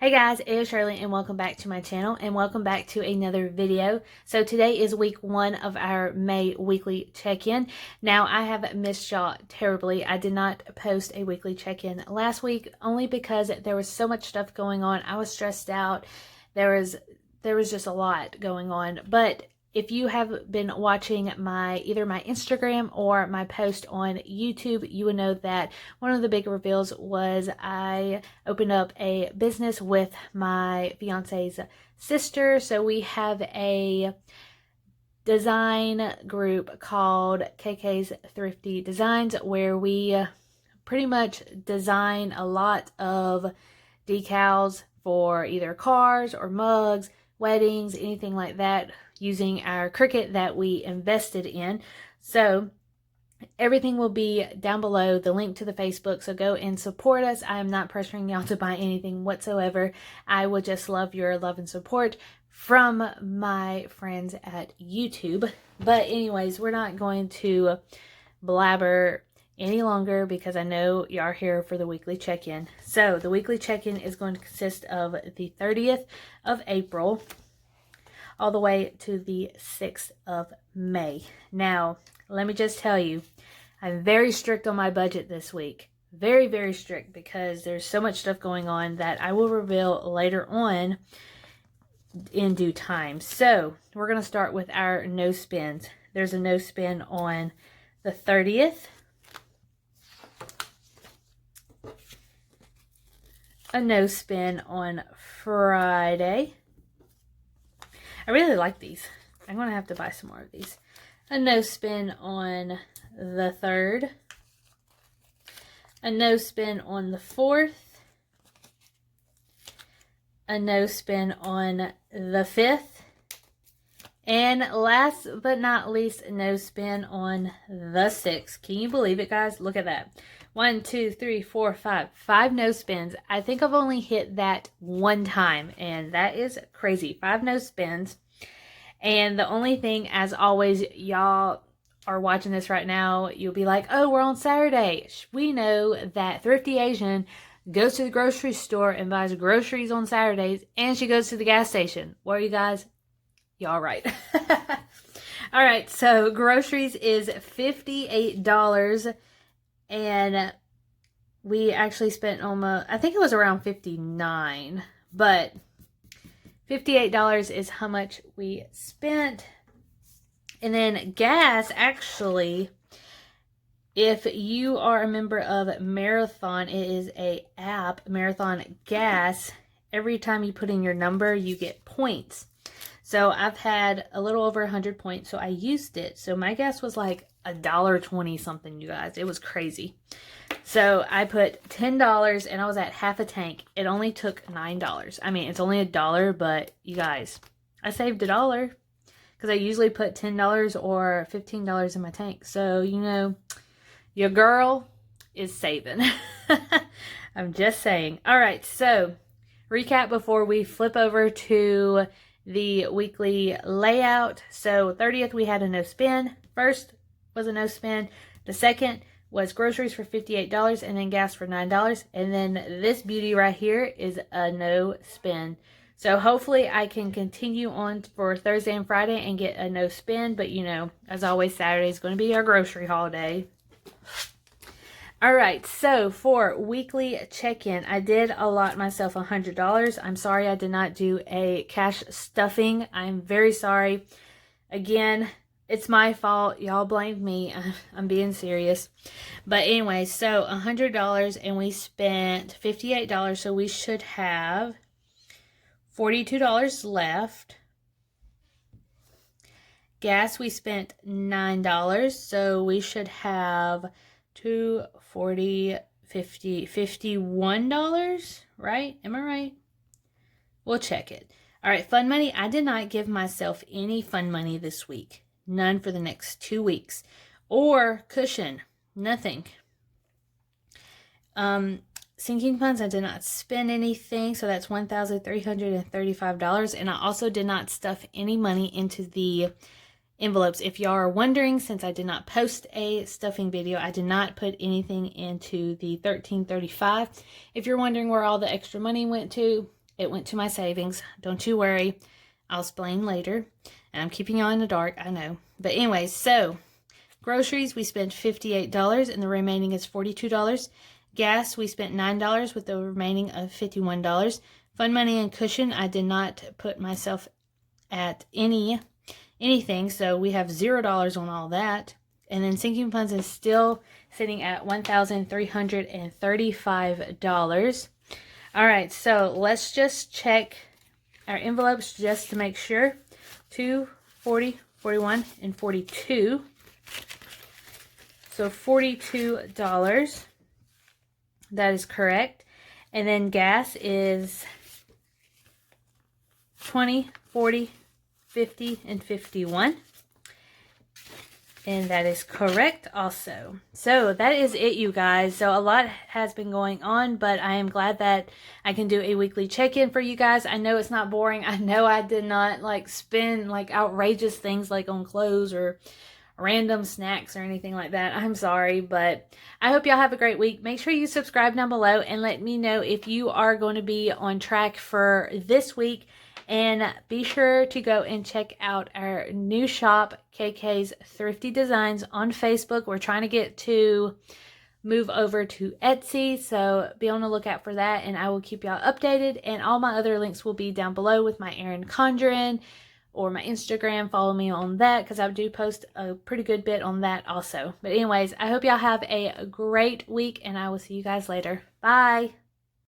Hey guys, it's Shirley and welcome back to my channel and welcome back to another video. So today is week 1 of our May weekly check-in. Now I have missed y'all terribly. I did not post a weekly check-in last week only because there was so much stuff going on. I was stressed out. There was just a lot going on. But if you have been watching either my Instagram or my post on YouTube, you would know that one of the big reveals was I opened up a business with my fiance's sister. So we have a design group called KK's Thrifty Designs where we pretty much design a lot of decals for either cars or mugs, weddings, anything like that, using our Cricut that we invested in. So everything will be down below, the link to the Facebook, so go and support us. I am not pressuring y'all to buy anything whatsoever. I would just love your love and support from my friends at YouTube. But anyways, we're not going to blabber any longer because I know y'all are here for the weekly check-in. So the weekly check-in is going to consist of the 30th of April all the way to the 6th of May. Now, let me just tell you, I'm very strict on my budget this week. Very, very strict because there's so much stuff going on that I will reveal later on in due time. So, we're going to start with our no spins. There's a no spin on the 30th. A no spin on Friday. I really like these. I'm going to have to buy some more of these. A no spin on the 3rd. A no spin on the 4th. A no spin on the 5th. And last but not least, no spin on the 6th. Can you believe it, guys? Look at that. 1, 2, 3, 4, 5. 5 no spins. I think I've only hit that one time, and that is crazy. 5 no spins. And the only thing, as always, y'all are watching this right now, you'll be like, oh, we're on Saturday. We know that Thrifty Asian goes to the grocery store and buys groceries on Saturdays, and she goes to the gas station. What are you guys? Y'all right. All right, so groceries is $58. And we actually spent almost, I think it was around $59, but $58 is how much we spent. And then gas, actually, if you are a member of Marathon, it is a app, Marathon Gas. Every time you put in your number, you get points. So I've had a little over 100 points, so I used it. So my gas was like $1.20 something, you guys. It was crazy. So I put $10 and I was at half a tank. It only took $9. I mean, it's only $1, but you guys, I saved $1 because I usually put $10 or $15 in my tank. So, you know, your girl is saving. I'm just saying. All right, so recap before we flip over to the weekly layout. So 30th we had a no spin. First was a no spin. The second was groceries for $58 and then gas for $9. And then this beauty right here is a no spin. So hopefully I can continue on for Thursday and Friday and get a no spin. But you know, as always, Saturday is going to be our grocery holiday. All right, so for weekly check-in, I did allot myself $100. I'm sorry I did not do a cash stuffing. I'm very sorry. Again, it's my fault. Y'all blamed me. I'm being serious. But anyway, so $100 and we spent $58. So we should have $42 left. Gas, we spent $9. So we should have $240, $50, $51, right? Am I right? We'll check it. All right, fun money. I did not give myself any fun money this week. None for the next 2 weeks. Or cushion. Nothing. Sinking funds, I did not spend anything. So that's $1,335. And I also did not stuff any money into the envelopes. If y'all are wondering, since I did not post a stuffing video, I did not put anything into the $13.35. If you're wondering where all the extra money went to, It went to my savings. Don't you worry. I'll explain later. And I'm keeping y'all in the dark, I know. But anyways, so groceries, we spent $58 and the remaining is $42. Gas, we spent $9 with the remaining of $51. Fun money and cushion, I did not put myself at anything, so we have $0 on all that. And then sinking funds is still sitting at $1,335. All right, so let's just check our envelopes just to make sure. 2, 40, 41, and 42. So $42. That is correct. And then gas is 20, 40, 50, and 51. And that is correct also. So that is it, you guys. So a lot has been going on, but I am glad that I can do a weekly check-in for you guys. I know it's not boring. I know I did not like spend like outrageous things like on clothes or random snacks or anything like that. I'm sorry, but I hope y'all have a great week. Make sure you subscribe down below and let me know if you are going to be on track for this week. And be sure to go and check out our new shop, KK's Thrifty Designs, on Facebook. We're trying to get to move over to Etsy, so be on the lookout for that, and I will keep y'all updated. And all my other links will be down below with my Erin Condren or my Instagram. Follow me on that because I do post a pretty good bit on that also. But anyways, I hope y'all have a great week, and I will see you guys later. Bye!